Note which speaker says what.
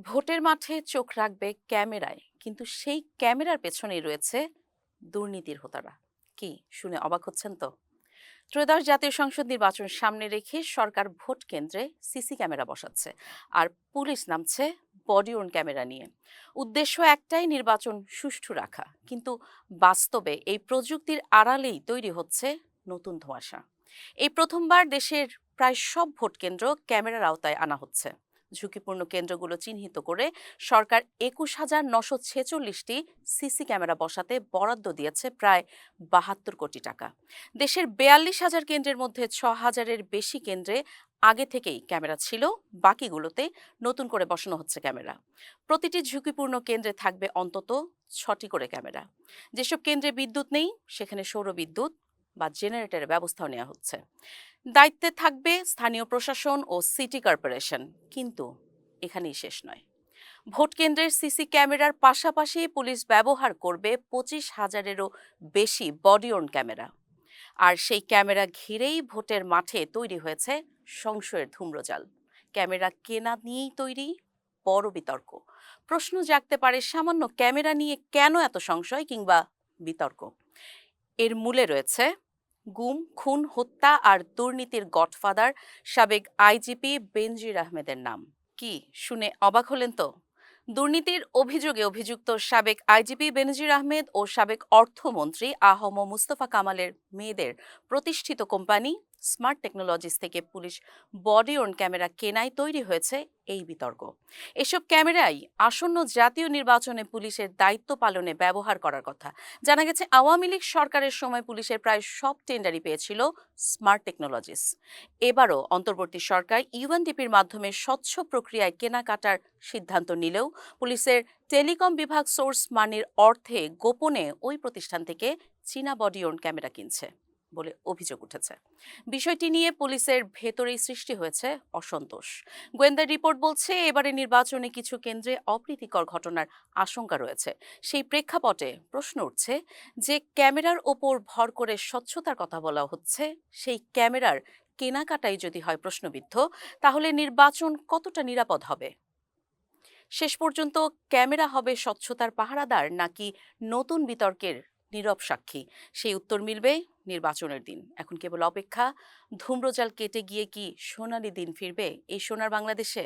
Speaker 1: ভোটের মাঠে চোখ রাখবে ক্যামেরায়, কিন্তু সেই ক্যামেরার পেছনেই রয়েছে দুর্নীতির হোতারা। কি শুনে অবাক হচ্ছেন তো? ত্রয়োদশ জাতীয় সংসদ নির্বাচন সামনে রেখে সরকার ভোট কেন্দ্রে সিসি ক্যামেরা বসাচ্ছে, আর পুলিশ নামছে বডি ওর্ন ক্যামেরা নিয়ে। উদ্দেশ্য একটাই, নির্বাচন সুষ্ঠু রাখা। কিন্তু বাস্তবে এই প্রযুক্তির আড়ালেই তৈরি হচ্ছে নতুন ধোঁয়াশা। এই প্রথমবার দেশের প্রায় সব ভোট কেন্দ্র ক্যামেরার আওতায় আনা হচ্ছে। ঝুঁকিপূর্ণ কেন্দ্রগুলো চিহ্নিত করে সরকার ২১,৯৪৬টি সিসি ক্যামেরা বসাতে বরাদ্দ দিয়েছে প্রায় ৭২ কোটি টাকা। দেশের ৪২,০০০ কেন্দ্রের মধ্যে ৬,০০০-এর বেশি কেন্দ্রে আগে থেকেই ক্যামেরা ছিল, বাকিগুলোতে নতুন করে বসানো হচ্ছে ক্যামেরা। প্রতিটি ঝুঁকিপূর্ণ কেন্দ্রে থাকবে অন্তত ৬টি করে ক্যামেরা। যেসব কেন্দ্রে বিদ্যুৎ নেই, সেখানে সৌরবিদ্যুৎ বা জেনারেটরের ব্যবস্থাও নেওয়া হচ্ছে। দায়িত্বে থাকবে স্থানীয় প্রশাসন ও সিটি কর্পোরেশন। কিন্তু এখানেই শেষ নয়। ভোট কেন্দ্রের সিসি ক্যামেরার পাশাপাশি পুলিশ ব্যবহার করবে ২৫,০০০-এরও বেশি বডি ওর্ন ক্যামেরা। আর সেই ক্যামেরা ঘিরেই ভোটের মাঠে তৈরি হয়েছে সংশয়ের ধূম্রজাল। ক্যামেরা কেনা নিয়েই তৈরি বড় বিতর্ক। প্রশ্ন জাগতে পারে, সামান্য ক্যামেরা নিয়ে কেন এত সংশয় কিংবা বিতর্ক? এর মূলে রয়েছে গুম, খুন, হত্যা আর দুর্নীতির গডফাদার সাবেক আইজিপি বেনজির আহমেদের নাম। কি শুনে অবাক হলেন তো? দুর্নীতির অভিযোগে অভিযুক্ত সাবেক আইজিপি বেনজির আহমেদ ও সাবেক অর্থমন্ত্রী আহম মুস্তফা কামালের মেয়েদের প্রতিষ্ঠিত কোম্পানি স্মার্ট টেকনোলজিস থেকে পুলিশ বডি ওর্ন ক্যামেরা কেনায় তৈরি হয়েছে এই বিতর্ক। এসব ক্যামেরাই আসন্ন জাতীয় নির্বাচনে পুলিশের দায়িত্ব পালনে ব্যবহার করার কথা। জানা গেছে, আওয়ামী লীগ সরকারের সময় পুলিশের প্রায় সব টেন্ডারই পেয়েছিল স্মার্ট টেকনোলজিস। এবারও অন্তর্বর্তী সরকার ইউএনডিপির মাধ্যমে স্বচ্ছ প্রক্রিয়ায় কেনাকাটার সিদ্ধান্ত নিলেও পুলিশের টেলিকম বিভাগ সোর্স মানির অর্থে গোপনে ওই প্রতিষ্ঠান থেকে চীনা বডি ওর্ন ক্যামেরা কিনছে বলে অভিযোগ উঠেছে। বিষয়টি নিয়ে পুলিশের ভেতরেই সৃষ্টি হয়েছে অসন্তোষ। গোয়েন্দা রিপোর্ট বলছে, এবারে নির্বাচনে কিছু কেন্দ্রে অপ্রীতিকর ঘটনার আশঙ্কা রয়েছে। সেই প্রেক্ষাপটে প্রশ্ন উঠছে, যে ক্যামেরার ওপর ভর করে স্বচ্ছতার কথা বলা হচ্ছে, সেই ক্যামেরার কেনাকাটাই যদি হয় প্রশ্নবিদ্ধ, তাহলে নির্বাচন কতটা নিরাপদ হবে? শেষ পর্যন্ত ক্যামেরা হবে স্বচ্ছতার পাহারাদার, নাকি নতুন বিতর্কের নীরব সাক্ষী? সেই উত্তর মিলবে নির্বাচনের দিন। এখন কেবল অপেক্ষা, ধূম্রজাল কেটে গিয়ে কি সোনালী দিন ফিরবে এই সোনার বাংলাদেশে?